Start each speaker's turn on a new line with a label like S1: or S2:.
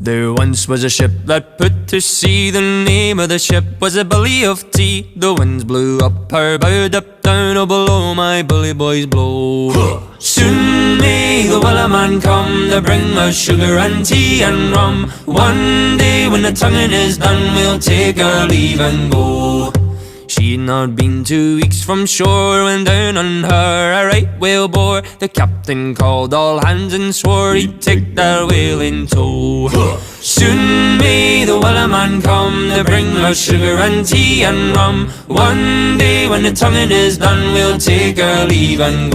S1: There once was a ship that put to sea. The name of the ship was a Billy of Tea. The winds blew up her bow, up down, oh below my bully boys blow. Soon may the Wellerman come to bring us sugar and tea and rum. One day when the tonguing is done, we'll take our leave and go. She'd not been 2 weeks from shore when down on her a right whale bore. The captain called all hands and swore he'd take that whale in tow. Soon may the Wellerman come to bring us sugar and tea and rum. One day when the tonguing is done, we'll take our leave and go.